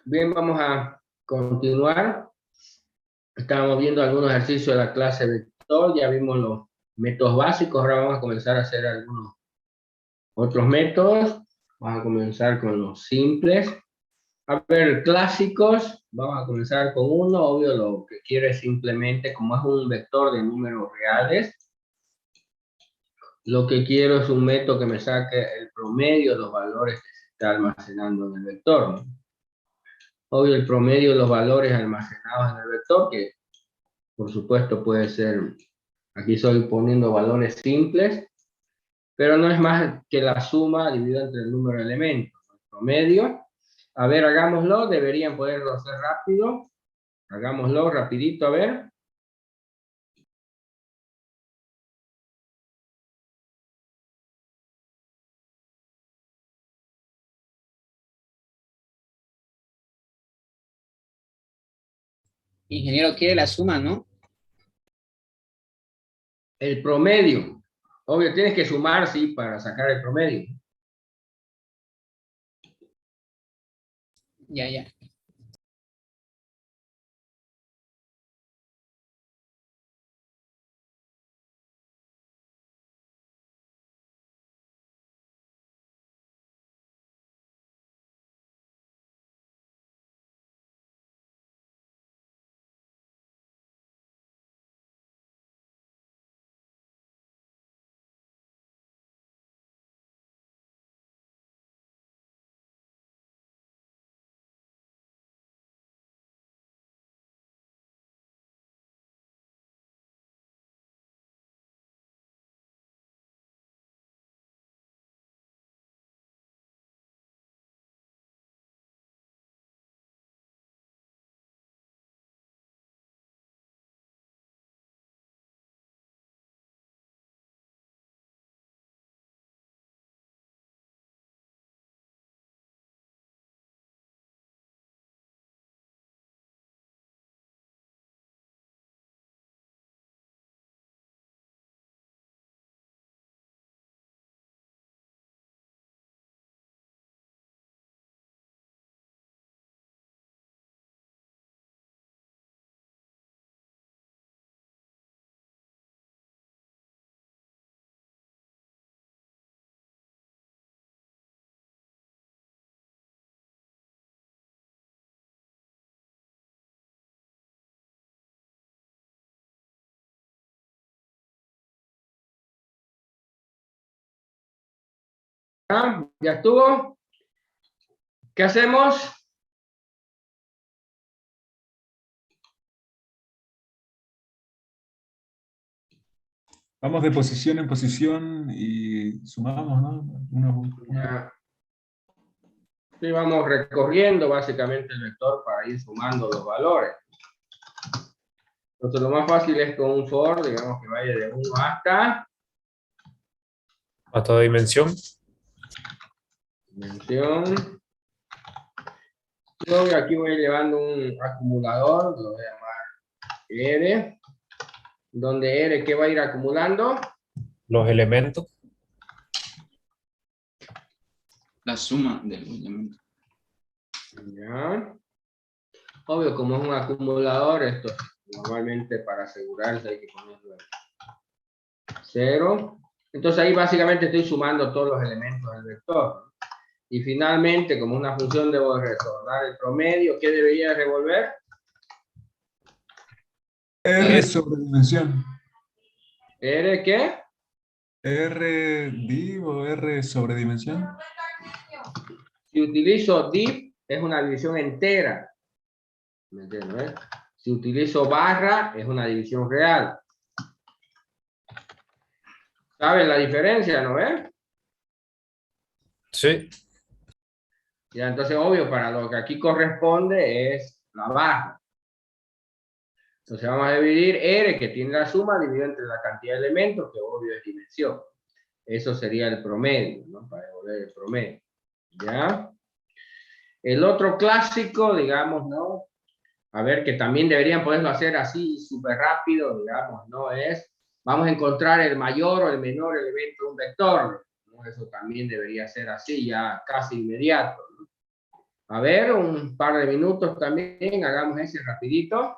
Bien, vamos a continuar. Estábamos viendo algunos ejercicios de la clase vector, ya vimos los métodos básicos, ahora vamos a comenzar a hacer algunos otros métodos. Vamos a comenzar con los simples. A ver, clásicos, vamos a comenzar con uno, obvio lo que quiere es simplemente, como es un vector de números reales, lo que quiero es un método que me saque el promedio de los valores que se está almacenando en el vector, ¿no? Obvio el promedio de los valores almacenados en el vector, que por supuesto puede ser, aquí estoy poniendo valores simples, pero no es más que la suma dividida entre el número de elementos, el promedio. A ver, hagámoslo, deberían poderlo hacer rápido. Hagámoslo rapidito, a ver. Ingeniero, quiere la suma, ¿no? El promedio. Obvio, tienes que sumar, sí, para sacar el promedio. Ya. ¿Ah? ¿Ya estuvo? ¿Qué hacemos? Vamos de posición en posición y sumamos, ¿no? Ya. Sí, vamos recorriendo básicamente el vector para ir sumando los valores. Entonces lo más fácil es con un for, digamos que vaya de 1 hasta dimensión. Dimensión. Yo aquí voy llevando un acumulador, lo voy a llamar R, donde R, ¿qué va a ir acumulando? Los elementos. La suma del elemento. Ya. Obvio, como es un acumulador, esto normalmente para asegurarse hay que ponerlo en 0. Entonces ahí básicamente estoy sumando todos los elementos del vector. Y finalmente, como una función, debo retornar el promedio. ¿Qué debería revolver? R sobre dimensión. ¿R qué? R div o R sobre dimensión. Si utilizo div, es una división entera. ¿Me entiendes? Si utilizo barra, es una división real. ¿Saben la diferencia, no ves? Sí. Ya, entonces, obvio, para lo que aquí corresponde es la barra. Entonces vamos a dividir R, que tiene la suma, dividido entre la cantidad de elementos, que obvio es dimensión. Eso sería el promedio, ¿no? Para devolver el promedio. ¿Ya? El otro clásico, digamos, ¿no? A ver, que también deberían poderlo hacer así, súper rápido, digamos, ¿no? Es, vamos a encontrar el mayor o el menor elemento de un vector, ¿no? Eso también debería ser así, ya casi inmediato, ¿no? A ver, un par de minutos también, hagamos ese rapidito.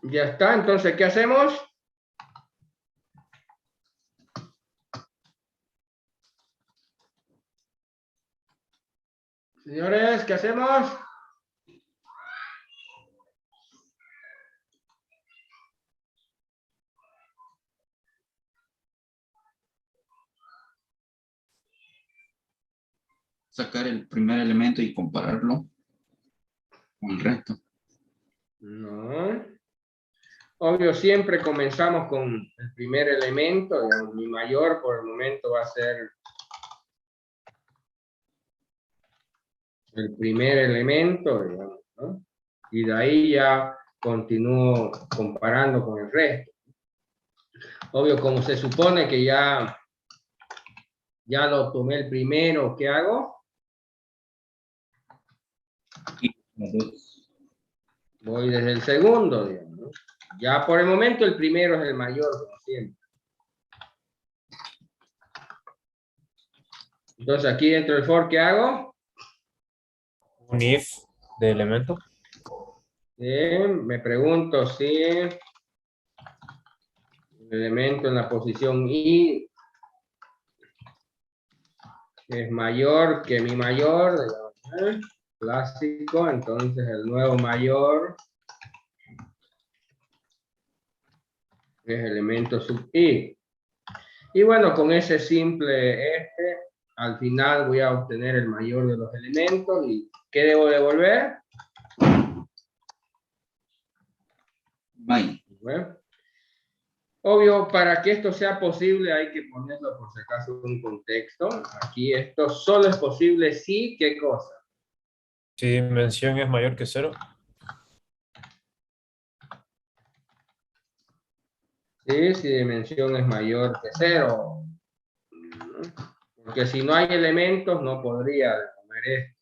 Ya está, entonces, ¿qué hacemos? Señores, ¿qué hacemos? Sacar el primer elemento y compararlo con el resto. No. Obvio, siempre comenzamos con el primer elemento, digamos, mi mayor por el momento va a ser el primer elemento, digamos, ¿no? Y de ahí ya continúo comparando con el resto. Obvio, como se supone que ya lo tomé el primero, ¿qué hago? Voy desde el segundo, digamos, ¿no? Ya por el momento el primero es el mayor, como siempre. Entonces aquí dentro del for, ¿qué hago? Un if de elemento. Me pregunto si el elemento en la posición I es mayor que mi mayor, digamos, clásico, entonces el nuevo mayor es elemento sub I. Y bueno, con ese simple al final voy a obtener el mayor de los elementos. ¿Y qué debo devolver? Bye. Bueno, obvio, para que esto sea posible hay que ponerlo por si acaso en un contexto. Aquí esto solo es posible si, ¿qué cosa? Si dimensión es mayor que 0. Sí, si dimensión es mayor que 0. Porque si no hay elementos no podría devolver esto.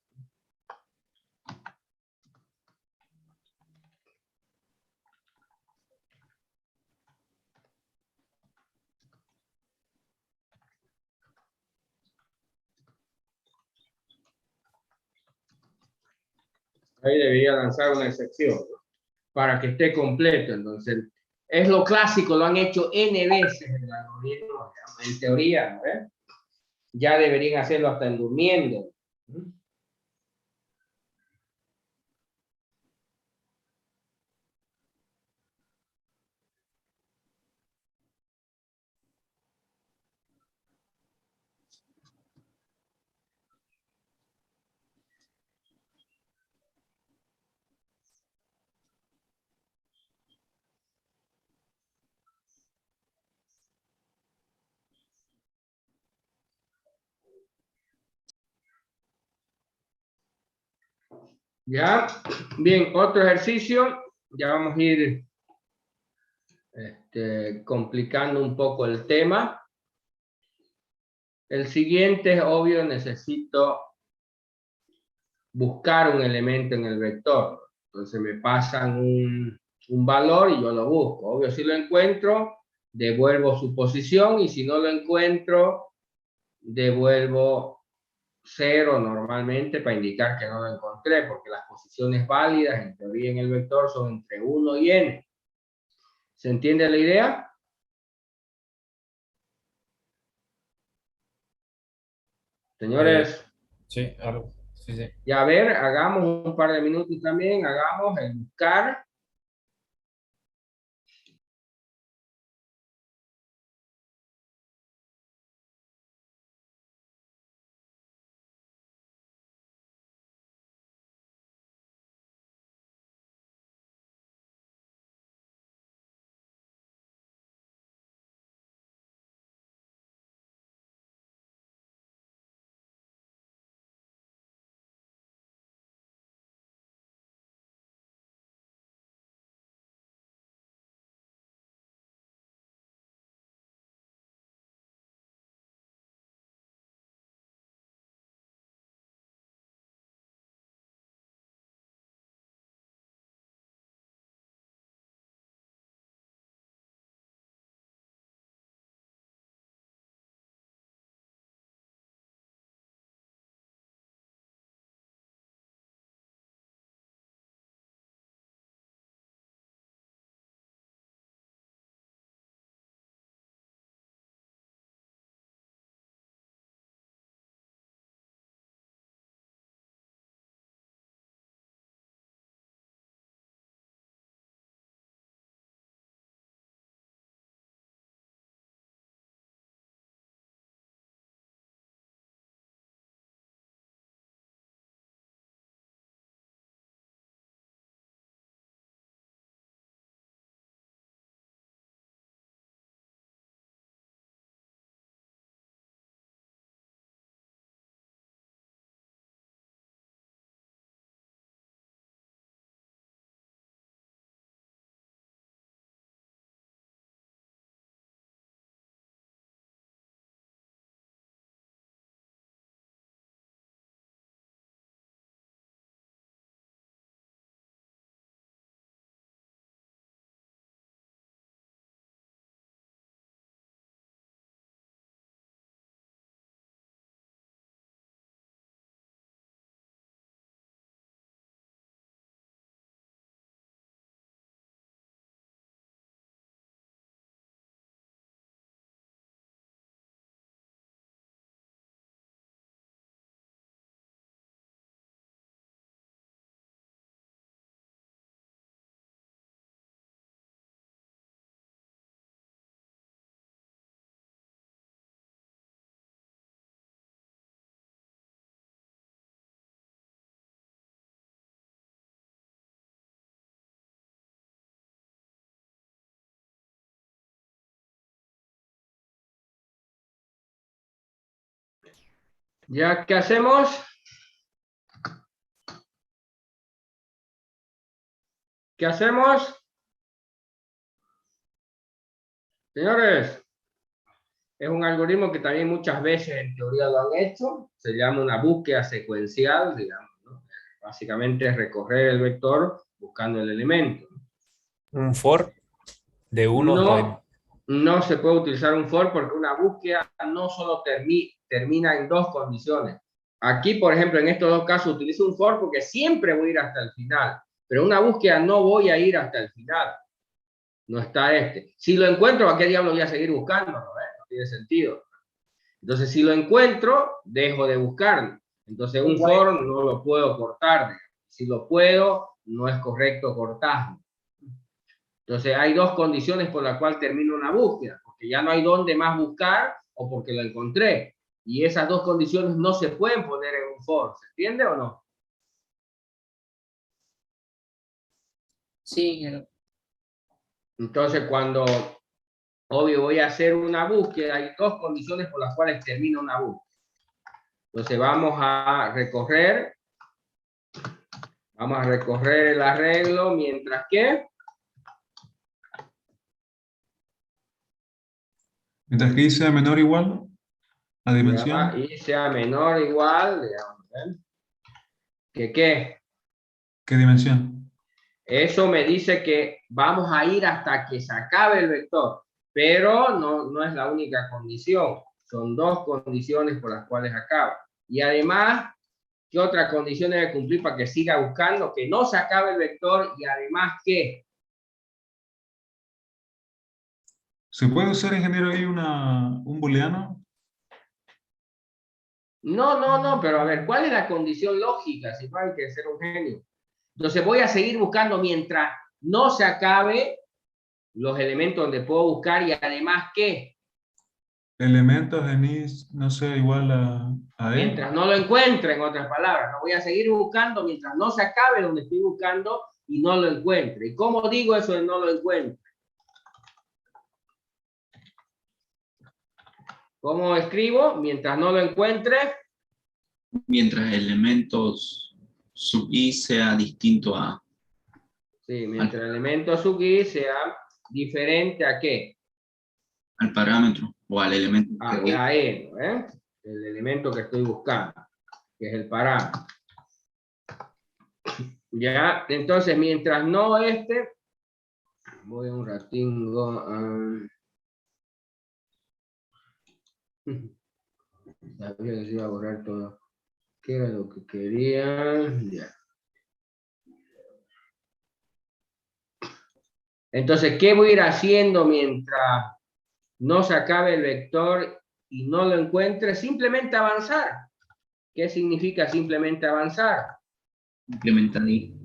Ahí debería lanzar una excepción, ¿no? Para que esté completo. Entonces, es lo clásico, lo han hecho N veces en el algoritmo, en teoría, ¿no? Ya deberían hacerlo hasta en durmiendo. ¿Ya? Bien, otro ejercicio. Ya vamos a ir complicando un poco el tema. El siguiente es obvio, necesito buscar un elemento en el vector. Entonces me pasan un valor y yo lo busco. Obvio, si lo encuentro, devuelvo su posición, y si no lo encuentro, devuelvo 0 normalmente para indicar que no lo encontré, porque las posiciones válidas en teoría en el vector son entre 1 y n. ¿Se entiende la idea? Señores, Sí, algo. Sí, sí. y a ver, hagamos un par de minutos también, hagamos el buscar. ¿Ya qué hacemos? ¿Qué hacemos? Señores, es un algoritmo que también muchas veces en teoría lo han hecho. Se llama una búsqueda secuencial, digamos, ¿no? Básicamente es recorrer el vector buscando el elemento. Un for de 1 hasta 20. No se puede utilizar un for porque una búsqueda no solo termina en dos condiciones. Aquí, por ejemplo, en estos dos casos utilizo un for porque siempre voy a ir hasta el final, pero una búsqueda no voy a ir hasta el final. No está Si lo encuentro, ¿a qué diablo voy a seguir buscándolo? No tiene sentido. Entonces, si lo encuentro, dejo de buscarlo. Entonces, un for no lo puedo cortar. Si lo puedo, no es correcto cortarlo. Entonces, hay dos condiciones por las cuales termino una búsqueda, porque ya no hay dónde más buscar o porque lo encontré. Y esas dos condiciones no se pueden poner en un for. ¿Se entiende o no? Sí, Entonces, cuando, obvio, voy a hacer una búsqueda, hay dos condiciones por las cuales termino una búsqueda. Entonces, vamos a recorrer Vamos a recorrer el arreglo mientras que Mientras que y sea menor o igual a dimensión. ya, y sea menor o igual, digamos, ¿eh? ¿Que qué? ¿Qué dimensión? Eso me dice que vamos a ir hasta que se acabe el vector, pero no es la única condición. Son dos condiciones por las cuales acaba. Y además, ¿qué otra condición debe cumplir para que siga buscando? Que no se acabe el vector y además que... ¿Se puede usar, ingeniero, ahí un booleano? No, pero a ver, ¿cuál es la condición lógica? Si no hay que ser un genio. Entonces voy a seguir buscando mientras no se acabe los elementos donde puedo buscar y además que Elementos en i no sea igual a e. mientras no lo encuentre, en otras palabras, no voy a seguir buscando mientras no se acabe donde estoy buscando y no lo encuentre. ¿Y cómo digo eso de no lo encuentre? ¿Cómo escribo? Mientras no lo encuentre. Mientras elementos sub i sea distinto a... Sí, mientras el elemento sub-i sea diferente a qué? al parámetro o al elemento que voy. A E, ¿no? ¿Eh? El elemento que estoy buscando, que es el parámetro. Ya, entonces mientras no voy un ratingo sabía que se iba a borrar todo. ¿Qué era lo que quería? Ya. Entonces, ¿qué voy a ir haciendo mientras no se acabe el vector y no lo encuentre? Simplemente avanzar. ¿Qué significa simplemente avanzar? Implementar i.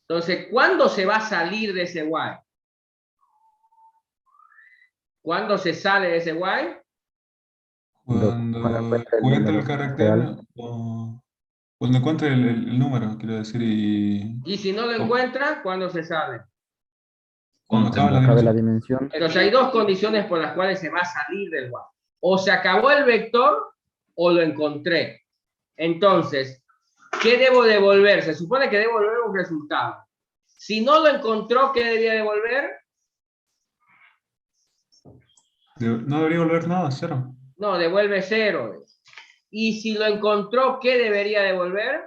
Entonces, ¿cuándo se va a salir de ese while? ¿Cuándo se sale de ese while? Cuando encuentre el carácter o cuando encuentre el número, quiero decir, y Y si no lo o encuentra, ¿cuándo se sale? cuando acabe la acabe la dimensión. dimensión. Entonces hay dos condiciones por las cuales se va a salir del while. O se acabó el vector o lo encontré. Entonces, ¿qué debo devolver? Se supone que debo devolver un resultado. Si no lo encontró, ¿qué debía devolver? No debería volver nada, cero. No, devuelve 0. Y si lo encontró, ¿qué debería devolver?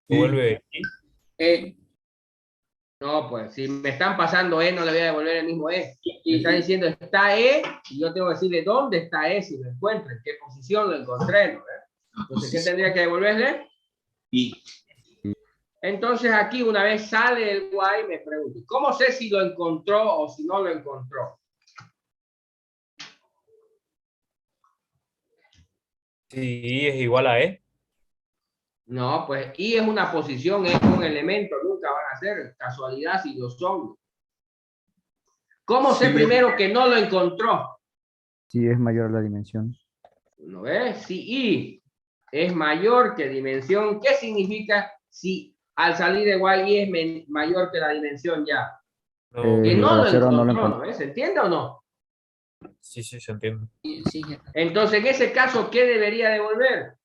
Y Vuelve i. No, pues si me están pasando E, no le voy a devolver el mismo E. Me están diciendo está E, y yo tengo que decirle dónde está E si lo encuentro, en qué posición lo encontré, ¿no? Entonces, ¿qué tendría que devolverle? Y Entonces aquí, una vez sale el while, me pregunto, ¿cómo sé si lo encontró o si no lo encontró? Si i es igual a e. No, pues I es una posición, es un elemento, nunca van a ser casualidad si lo son. ¿Cómo sé Sí. primero que no lo encontró? Si es mayor la dimensión. ¿No ves? Si I es mayor que dimensión, ¿qué significa si al salir de Y es mayor que la dimensión ya? No, Que no Igual lo a cero, no lo encontró, encontró. ¿no ves? ¿Se entiende o no? sí, se entiende. Entonces, en ese caso, ¿qué debería devolver?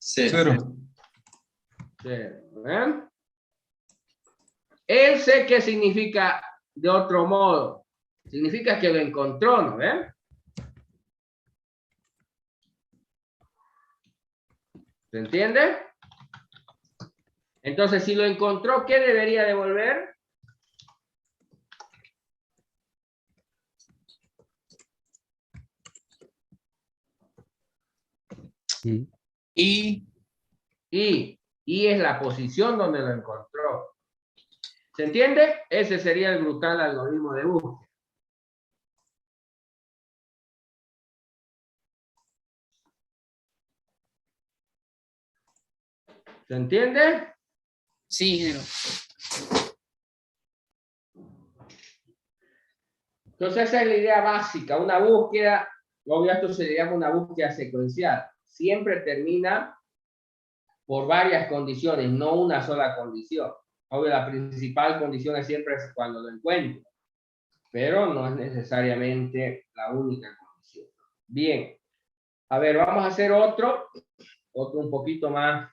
cero. ¿Eh? Él sé qué significa de otro modo. Significa que lo encontró, ¿no ven? ¿Se entiende? Entonces, si lo encontró, ¿qué debería devolver? Y y Y es la posición donde lo encontró. ¿Se entiende? Ese sería el brutal algoritmo de búsqueda. ¿Se entiende? Sí, ingeniero. Entonces esa es la idea básica, una búsqueda, obvio esto se le llama una búsqueda secuencial, siempre termina por varias condiciones, no una sola condición. Obvio la principal condición es siempre cuando lo encuentro, pero no es necesariamente la única condición. Bien, a ver, vamos a hacer otro. otro un poquito más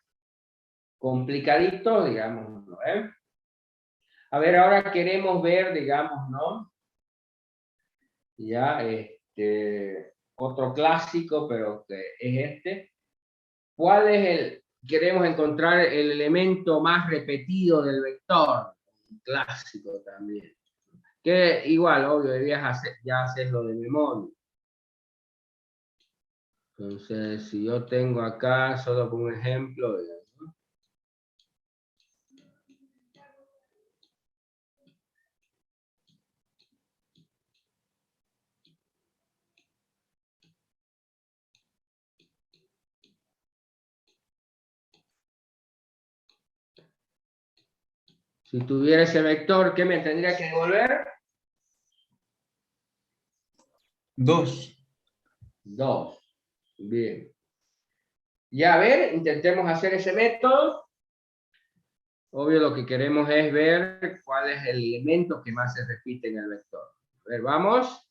complicadito, digamos, ¿no? A ver, ahora queremos ver, digamos, ¿no? Ya, otro clásico, pero que es este. ¿Cuál es queremos encontrar el elemento más repetido del vector? Un clásico también. Que igual, obvio, ya hacerlo de memoria. Entonces, si yo tengo acá, solo como un ejemplo, ¿no? Si tuviera ese vector, ¿qué me tendría que devolver? 2. 2. Bien. Ya, a ver, intentemos hacer ese método. Obvio, lo que queremos es ver cuál es el elemento que más se repite en el vector. A ver, vamos.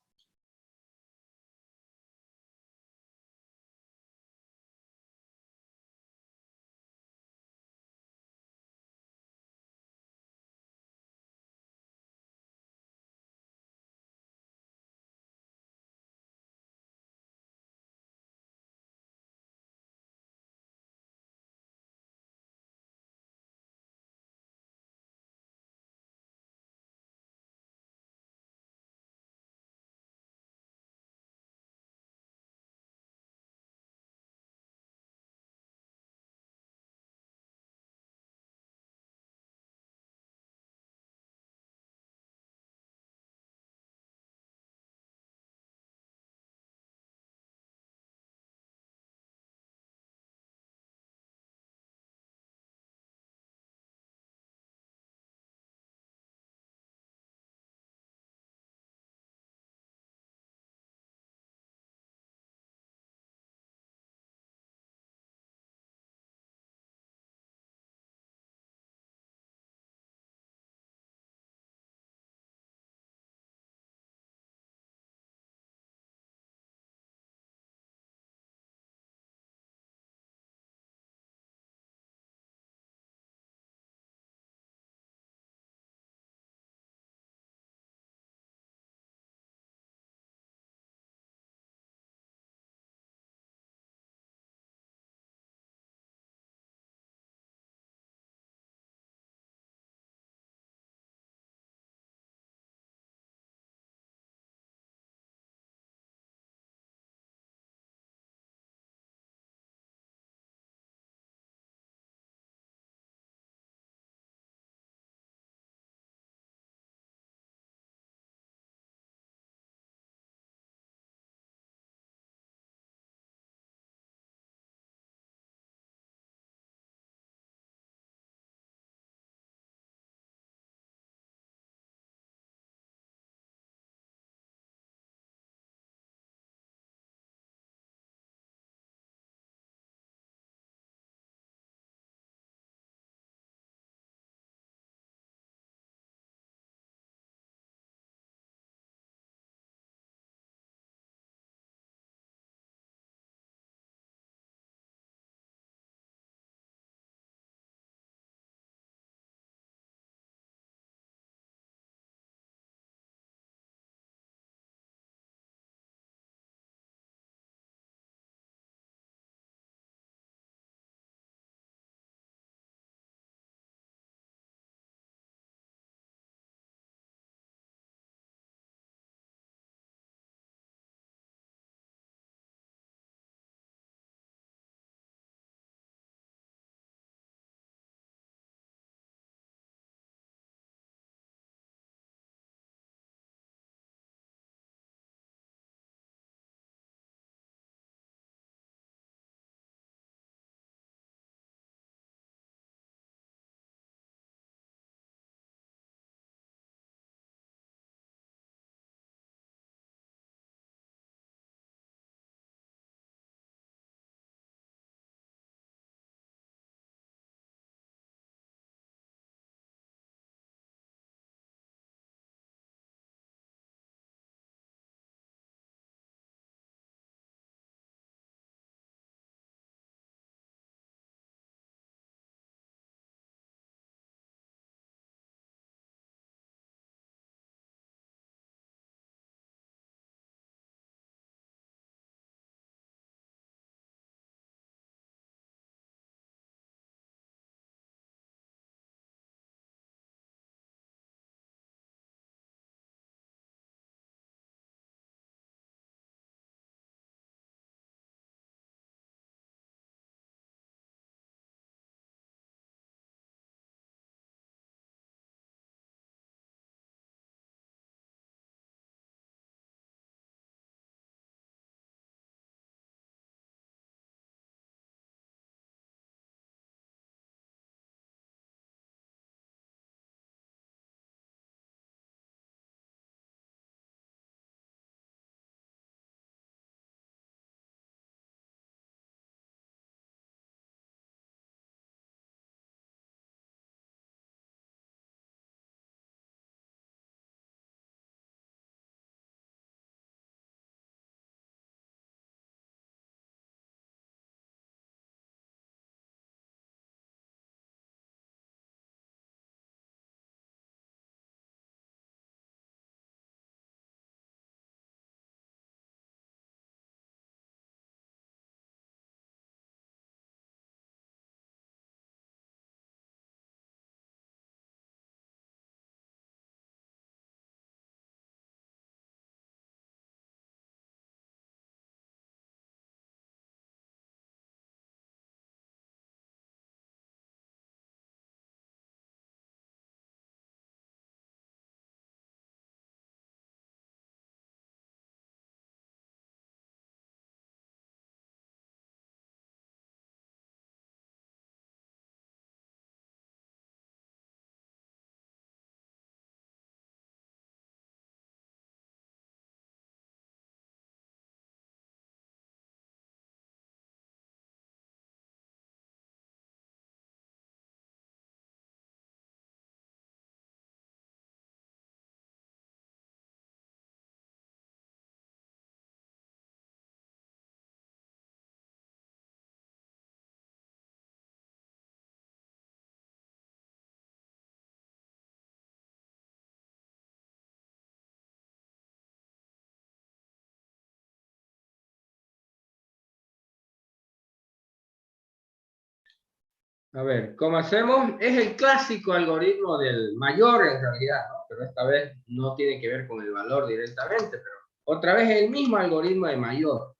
A ver, ¿cómo hacemos? Es el clásico algoritmo del mayor en realidad, ¿no? Pero esta vez no tiene que ver con el valor directamente, pero otra vez el mismo algoritmo de mayor.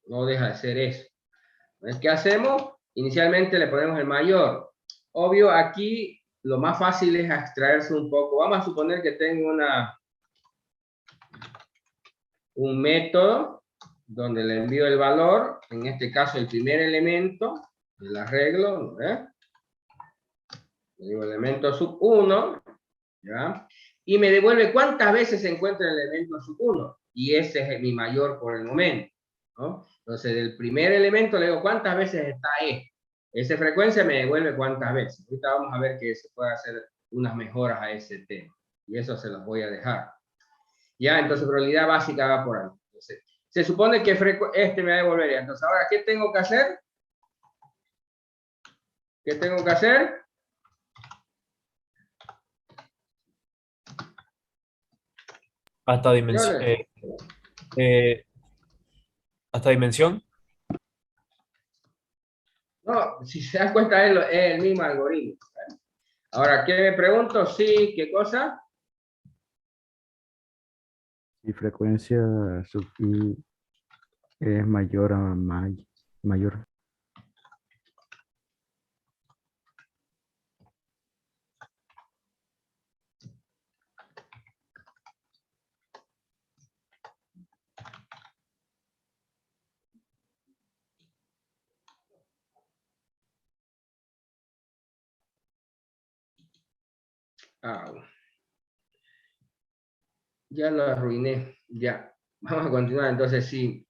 No deja de ser eso. Entonces, ¿qué hacemos? Inicialmente le ponemos el mayor. Obvio, aquí lo más fácil es abstraerse un poco. Vamos a suponer que tengo un método donde le envío el valor, en este caso el primer elemento del arreglo, ¿eh? Le digo elemento sub 1, ¿ya? Y me devuelve cuántas veces se encuentra el elemento sub 1, y ese es mi mayor por el momento, ¿no? Entonces, del primer elemento le digo cuántas veces está E. Esa frecuencia me devuelve cuántas veces. Ahorita vamos a ver que se puede hacer unas mejoras a ese tema, y eso se los voy a dejar. Ya, entonces probabilidad básica va por ahí. Entonces, se supone que este me devolvería. Entonces, ahora, ¿qué tengo que hacer? ¿Qué tengo que hacer? Hasta dimensión. Hasta dimensión. No, si se dan cuenta es el mismo algoritmo. ¿Eh? Ahora, ¿qué me pregunto? Sí, ¿qué cosa? Si frecuencia sub i es mayor a mayor. Ah, ya lo arruiné. Ya. Vamos a continuar. Entonces, si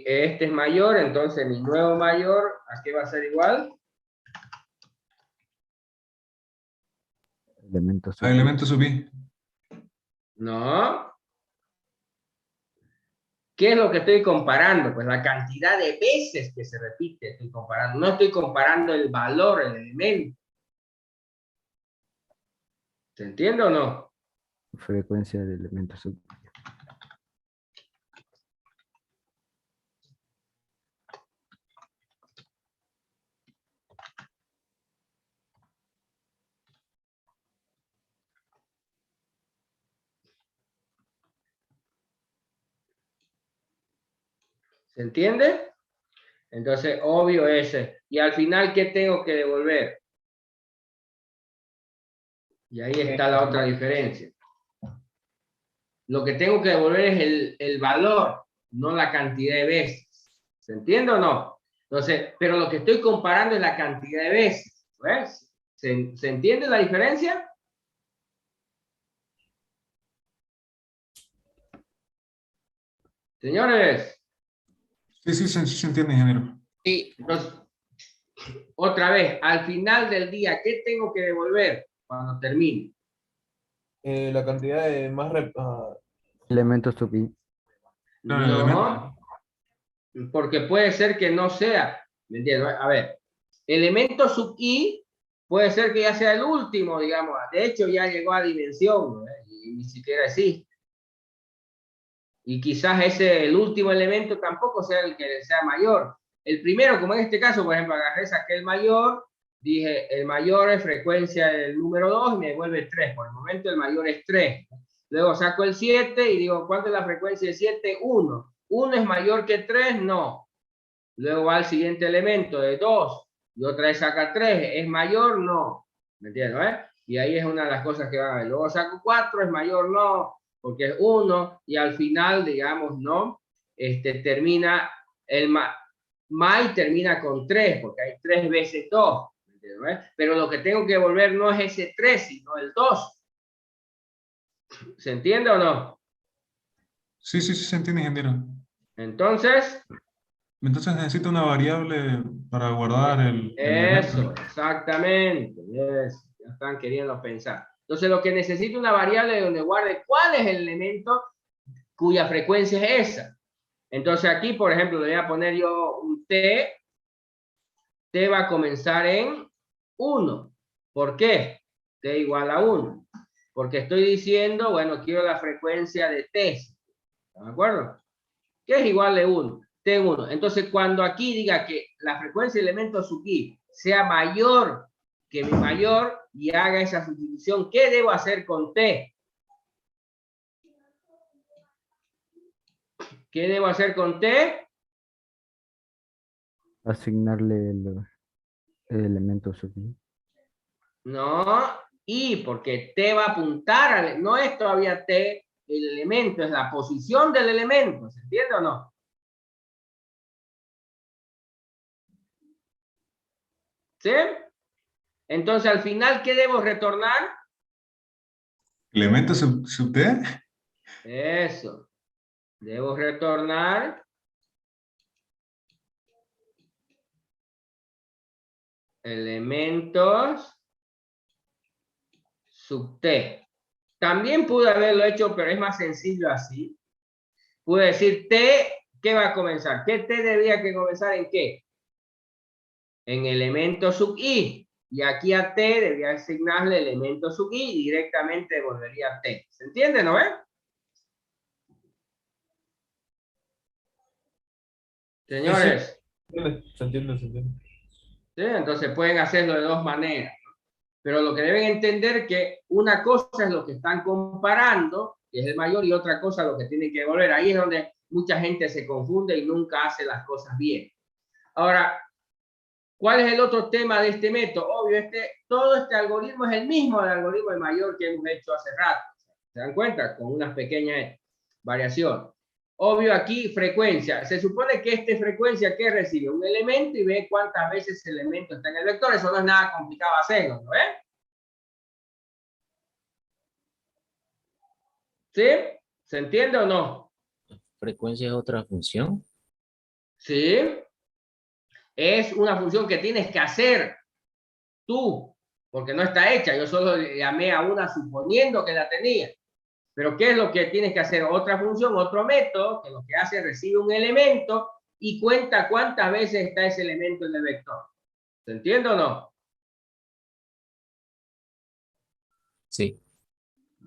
este es mayor, entonces mi nuevo mayor, ¿a qué va a ser igual? Elemento sub A i. elemento sub i. No. ¿Qué es lo que estoy comparando? Pues la cantidad de veces que se repite estoy comparando. No estoy comparando el valor, el elemento. ¿Se entiende o no? Frecuencia del elemento sub i. ¿Se entiende? Entonces, obvio ese. Y al final, ¿qué tengo que devolver? Y ahí está la otra diferencia. Lo que tengo que devolver es el valor, no la cantidad de veces. ¿Se entiende o no? Entonces, pero lo que estoy comparando es la cantidad de veces. ¿Ves? ¿Se entiende la diferencia? Señores. Sí, sí, se entiende, ingeniero. Sí, entonces, otra vez, al final del día, ¿qué tengo que devolver cuando termine? La cantidad de más... Elemento sub i. Claro, el elemento. No, porque puede ser que no sea, ¿me entiendes? A ver, elemento sub i puede ser que ya sea el último, digamos, de hecho ya llegó a dimensión, ¿no? Y ni siquiera existe. Y quizás el último elemento tampoco sea el que sea mayor. El primero, como en este caso, por ejemplo, agarré, saqué el mayor, dije, el mayor es frecuencia del número 2 y me devuelve 3. Por el momento el mayor es 3. Luego saco el 7 y digo, ¿cuánto es la frecuencia de 7? 1. ¿1 es mayor que 3? No. Luego va al siguiente elemento de 2 y otra vez saca 3. ¿Es mayor? No. ¿Me entiendes? Y ahí es una de las cosas que van a ver. Luego saco 4, ¿es mayor? No, porque es 1 y al final, digamos, no, termina el MAI termina con 3, porque hay 3 veces 2. ¿Me entiendes? Pero lo que tengo que devolver no es ese 3, sino el 2. ¿Se entiende o no? Sí, sí, sí, se entiende, ingeniero. Entonces, Necesito una variable para guardar el eso, elemento. exactamente. Eso, ya están queriendo pensar. Entonces, lo que necesito es una variable donde guarde cuál es el elemento cuya frecuencia es esa. Entonces, aquí, por ejemplo, le voy a poner yo un T. T va a comenzar en 1. ¿Por qué? T igual a 1. Porque estoy diciendo, bueno, quiero la frecuencia de T. ¿De acuerdo? Que es igual de 1. T1. Entonces, cuando aquí diga que la frecuencia de elemento sub i sea mayor que mi mayor y haga esa sustitución, ¿qué debo hacer con T? ¿Qué debo hacer con T? Asignarle el elemento sub i. No, y porque T va a apuntar, no es todavía T el elemento, es la posición del elemento, ¿se entiende o no? ¿Sí? Entonces, al final, ¿qué debo retornar? ¿Elemento sub T? Eso. Debo retornar elementos sub T. También pude haberlo hecho, pero es más sencillo así. Pude decir T, ¿qué va a comenzar? ¿Qué T debía que comenzar en qué? En elemento sub i. Y aquí a T debía asignarle elemento sub i y directamente devolvería T. ¿Se entiende, no? Señores. Se entiende, se entiende. ¿Sí? Entonces pueden hacerlo de dos maneras. Pero lo que deben entender que una cosa es lo que están comparando, que es el mayor, y otra cosa lo que tienen que devolver. Ahí es donde mucha gente se confunde y nunca hace las cosas bien. Ahora, ¿cuál es el otro tema de este método? Obvio, todo este algoritmo es el mismo del algoritmo de mayor que hemos hecho hace rato. ¿Se dan cuenta? Con unas pequeñas variaciones. Obvio, aquí frecuencia. Se supone que esta frecuencia que recibe un elemento y ve cuántas veces ese elemento está en el vector. Eso no es nada complicado hacerlo, ¿no ves? ¿Sí? ¿Se entiende o no? Frecuencia es otra función. Sí. Es una función que tienes que hacer tú, porque no está hecha. Yo solo le llamé a una suponiendo que la tenía. Pero ¿qué es lo que tienes que hacer? Otra función, otro método, que lo que hace recibe un elemento y cuenta cuántas veces está ese elemento en el vector. ¿Se entiende o no? Sí.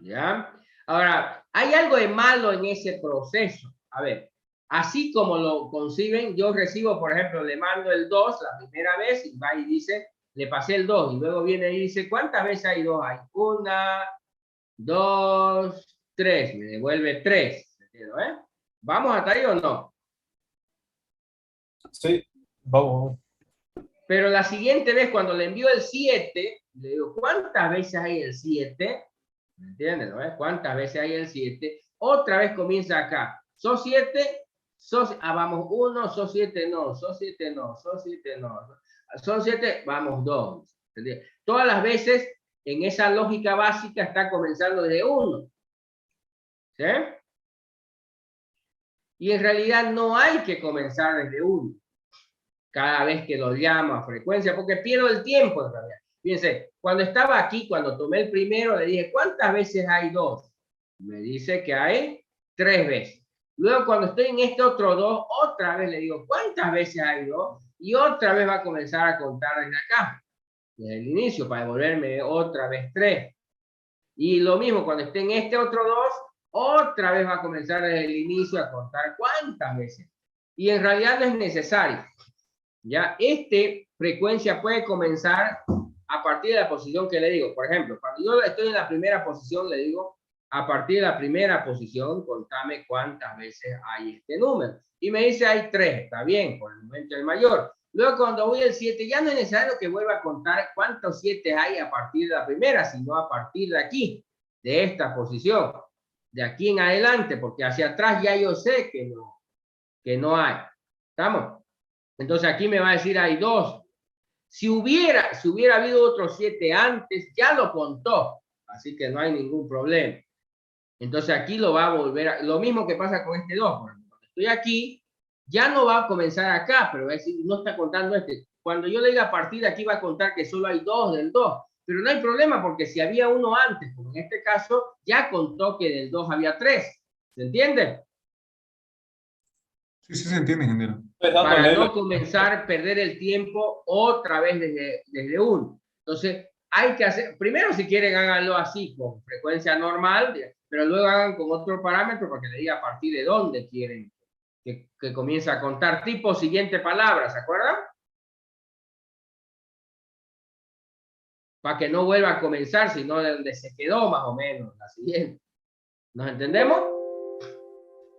¿Ya? Ahora, hay algo de malo en ese proceso. A ver, así como lo conciben, yo recibo, por ejemplo, le mando el 2 la primera vez y va y dice, le pasé el 2 y luego viene y dice, ¿cuántas veces hay 2? Hay 1, 2, 3, me devuelve 3. ¿Eh? ¿Vamos hasta ahí o no? Sí, vamos. Pero la siguiente vez, cuando le envío el 7, le digo, ¿cuántas veces hay el 7? ¿Me entienden? ¿No? ¿Cuántas veces hay el 7? Otra vez comienza acá. ¿Sos 7? Vamos 1, sos 7, no, sos 7, no, sos 7, no. Son 7, vamos 2. Todas las veces en esa lógica básica está comenzando desde 1. ¿Sí? Y en realidad no hay que comenzar desde 1. Cada vez que lo llamo a frecuencia, porque pierdo el tiempo en realidad. Fíjense, cuando estaba aquí, cuando tomé el primero, le dije, ¿cuántas veces hay 2? Me dice que hay 3 veces. Luego, cuando estoy en este otro 2, otra vez le digo, ¿cuántas veces hay 2? Y otra vez va a comenzar a contar desde acá, desde el inicio, para devolverme otra vez 3. Y lo mismo, cuando esté en este otro 2, otra vez va a comenzar desde el inicio a contar cuántas veces. Y en realidad no es necesario. Ya, frecuencia puede comenzar a partir de la posición que le digo. Por ejemplo, cuando yo estoy en la primera posición, le digo, a partir de la primera posición, contame cuántas veces hay este número. Y me dice, hay 3, está bien, por el momento el mayor. Luego, cuando voy al 7, ya no es necesario que vuelva a contar cuántos 7 hay a partir de la primera, sino a partir de aquí, de esta posición. De aquí en adelante, porque hacia atrás ya yo sé que no hay. ¿Estamos? Entonces aquí me va a decir hay 2. Si hubiera habido otros 7 antes, ya lo contó. Así que no hay ningún problema. Entonces aquí lo va a volver a... Lo mismo que pasa con este 2. Cuando estoy aquí, ya no va a comenzar acá, pero va a decir, no está contando este. Cuando yo le diga a partir de aquí va a contar que solo hay 2 del 2. Pero no hay problema porque si había uno antes, como en este caso, ya contó que del 2 había 3. ¿Se entiende? Sí, sí se entiende, ingeniero. Para no comenzar a perder el tiempo otra vez desde 1. Entonces, hay que hacer, primero si quieren háganlo así, con frecuencia normal, pero luego hagan con otro parámetro para que le diga a partir de dónde quieren que comience a contar. Tipo siguiente palabra, ¿se acuerdan? para que no vuelva a comenzar, sino de donde se quedó más o menos, la siguiente. ¿Nos entendemos?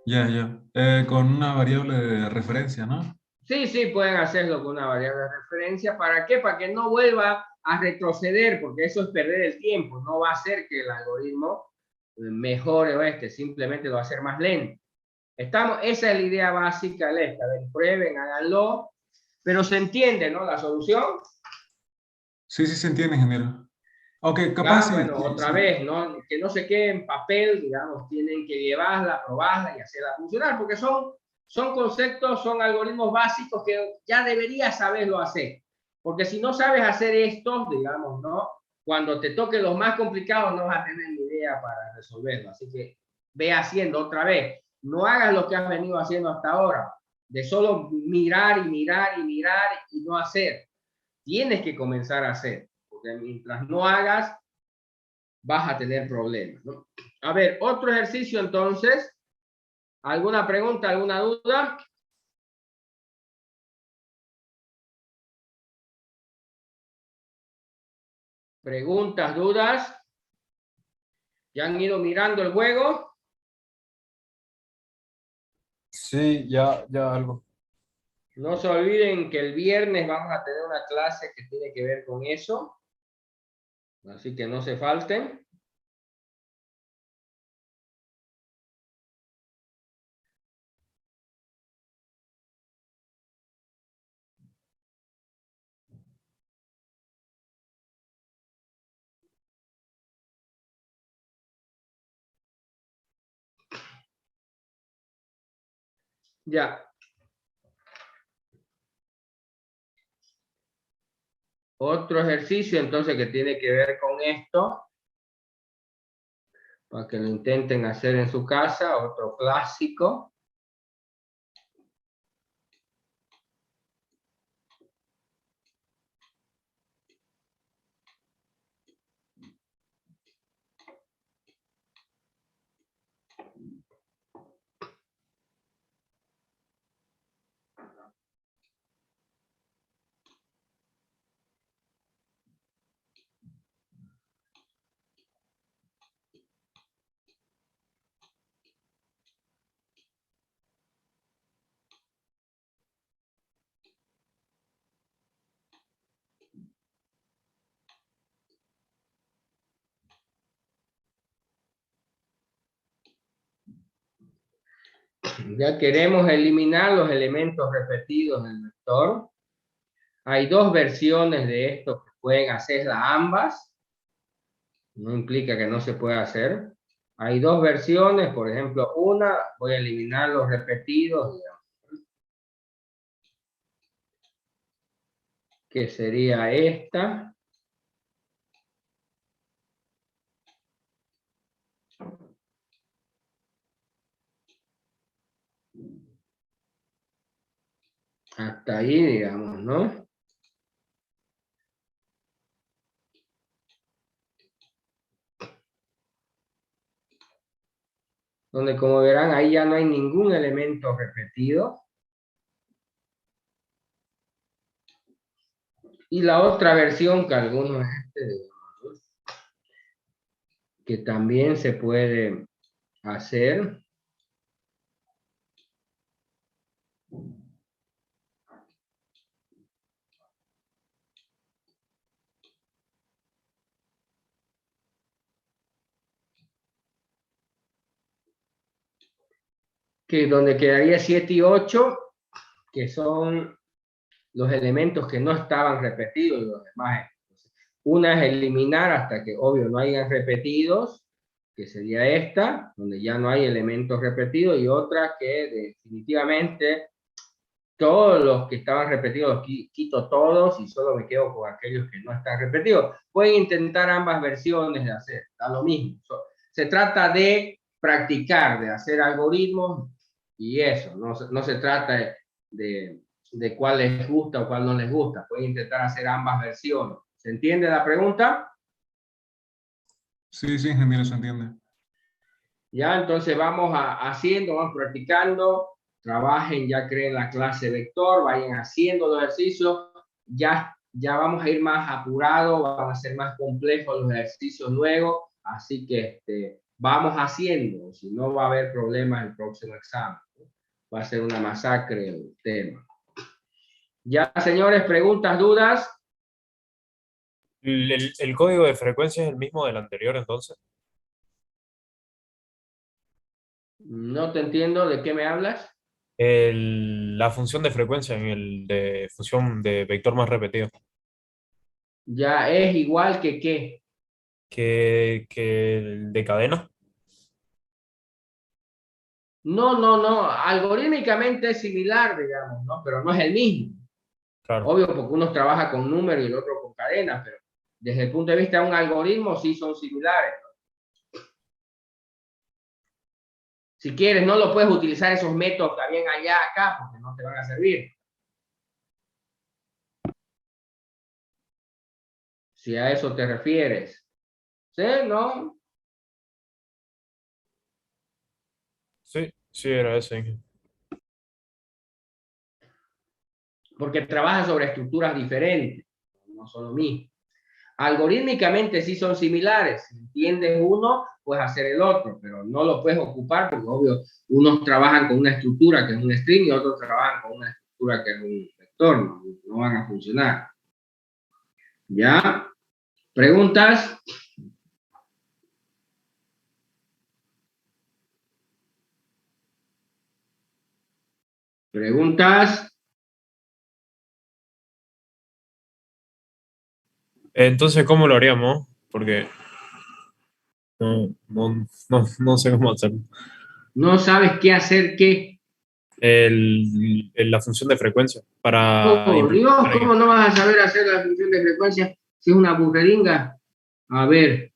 Ya, ya. Con una variable de referencia, ¿no? Sí, sí, pueden hacerlo con una variable de referencia. ¿Para qué? Para que no vuelva a retroceder, porque eso es perder el tiempo. No va a hacer que el algoritmo mejore o simplemente lo va a hacer más lento. Esa es la idea básica de esta. A ver, prueben, háganlo. Pero se entiende, ¿no? La solución. Sí, sí se entiende, ingeniero. Ok, Ya, capaz sí. bueno, otra Sí. vez, ¿no? Que no se quede en papel, digamos, tienen que llevarla, probarla y hacerla funcionar, porque son conceptos, son algoritmos básicos que ya deberías saberlo hacer. Porque si no sabes hacer estos, digamos, ¿no? Cuando te toquen los más complicados no vas a tener ni idea para resolverlo. Así que ve haciendo otra vez. No hagas lo que has venido haciendo hasta ahora, de solo mirar y mirar y mirar y no hacer. Tienes que comenzar a hacer, porque mientras no hagas, vas a tener problemas, ¿no? A ver, otro ejercicio entonces. ¿Alguna pregunta, alguna duda? ¿Preguntas, dudas? ¿Ya han ido mirando el juego? Sí, ya algo. No se olviden que el viernes vamos a tener una clase que tiene que ver con eso. Así que no se falten. Ya. Otro ejercicio entonces que tiene que ver con esto, para que lo intenten hacer en su casa, otro clásico. Ya queremos eliminar los elementos repetidos del vector. Hay dos versiones de esto que pueden hacerlas ambas. No implica que no se pueda hacer. Hay dos versiones, por ejemplo, una, voy a eliminar los repetidos, digamos, que sería esta. Hasta ahí, digamos, ¿no? Donde, como verán, ahí ya no hay ningún elemento repetido. Y la otra versión que algunos, digamos, que también se puede hacer. Que donde quedaría 7 y 8, que son los elementos que no estaban repetidos y los demás. Una es eliminar hasta que, obvio, no hayan repetidos, que sería esta, donde ya no hay elementos repetidos, y otra que definitivamente todos los que estaban repetidos quito todos y solo me quedo con aquellos que no están repetidos. Pueden intentar ambas versiones de hacer, da lo mismo. Se trata de practicar, de hacer algoritmos y eso, no se trata de cuál les gusta o cuál no les gusta. Pueden intentar hacer ambas versiones. ¿Se entiende la pregunta? Sí, sí, ingeniero, se entiende. Ya, entonces vamos haciendo, vamos practicando, trabajen, ya creen la clase vector, vayan haciendo los ejercicios, ya ya vamos a ir más apurados, van a ser más complejos los ejercicios luego, así que vamos haciendo, si no va a haber problemas el próximo examen. Va a ser una masacre el tema. Ya, señores, preguntas, dudas. El código de frecuencia es el mismo del anterior, entonces. No te entiendo, ¿de qué me hablas? La función de frecuencia en el de función de vector más repetido. Ya es igual que qué. Que el de cadena. No, algorítmicamente es similar, digamos, ¿no? Pero no es el mismo. Claro. Obvio, porque uno trabaja con números y el otro con cadenas, pero desde el punto de vista de un algoritmo sí son similares. Si quieres, no lo puedes utilizar esos métodos que habían allá acá, porque no te van a servir. Si a eso te refieres. ¿Sí? ¿No? Sí, sí, era ese. Porque trabaja sobre estructuras diferentes, no son lo mismo. Algorítmicamente sí son similares. Si entiendes uno, puedes hacer el otro, pero no lo puedes ocupar porque, obvio, unos trabajan con una estructura que es un string y otros trabajan con una estructura que es un vector. No van a funcionar. ¿Ya? ¿Preguntas? ¿Preguntas? Entonces, ¿cómo lo haríamos? Porque no sé cómo hacerlo. ¿No sabes qué hacer qué? La función de frecuencia para Oh, Dios, implementar ¿cómo no vas a saber hacer la función de frecuencia si es una burreringa? A ver.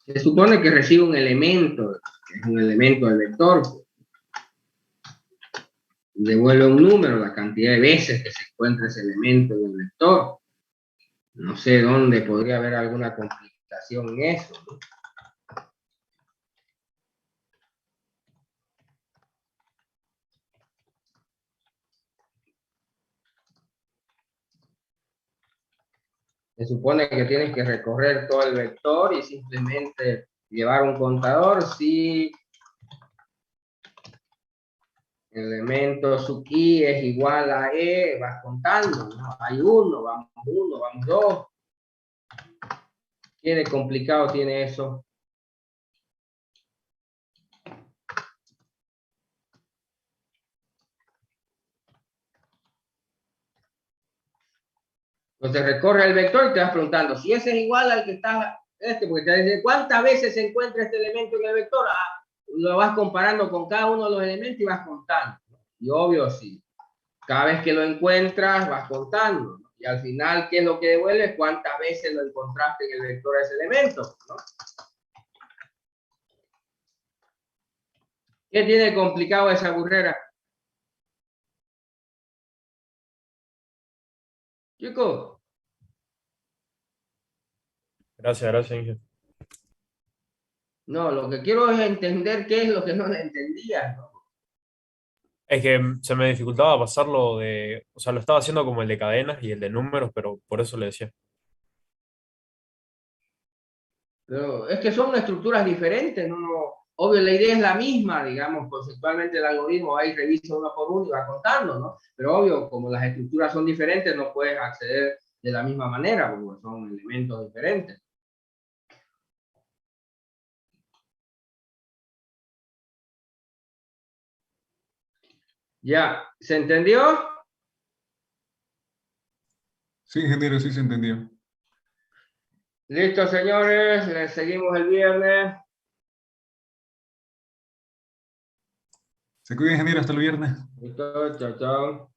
Se supone que recibe un elemento, que es un elemento del vector. Devuelve un número, la cantidad de veces que se encuentra ese elemento en el vector. No sé dónde podría haber alguna complicación en eso. Se supone que tienes que recorrer todo el vector y simplemente llevar un contador. Si elemento sub i es igual a e, vas contando, ¿no? Hay uno, vamos dos. ¿Qué de complicado tiene eso? Entonces recorre el vector y te vas preguntando si ese es igual al que está porque te dice cuántas veces se encuentra este elemento en el vector. Lo vas comparando con cada uno de los elementos y vas contando. Y obvio, sí. Cada vez que lo encuentras, vas contando. ¿No? Y al final, ¿qué es lo que devuelve? ¿Cuántas veces lo encontraste en el vector a ese elemento? ¿No? ¿Qué tiene complicado esa burrera? Chicos. Gracias, Inge. No, lo que quiero es entender qué es lo que no le entendías, ¿no? Es que se me dificultaba pasarlo de, o sea, lo estaba haciendo como el de cadenas y el de números, pero por eso le decía. Pero es que son estructuras diferentes, ¿no? Obvio, la idea es la misma, digamos, conceptualmente el algoritmo va y revisa uno por uno y va contando, ¿no? Pero obvio, como las estructuras son diferentes, no puedes acceder de la misma manera, porque son elementos diferentes. ¿Ya? ¿Se entendió? Sí, ingeniero, sí se entendió. Listo, señores, les seguimos el viernes. Se cuida, ingeniero, hasta el viernes. Listo, chao, chao.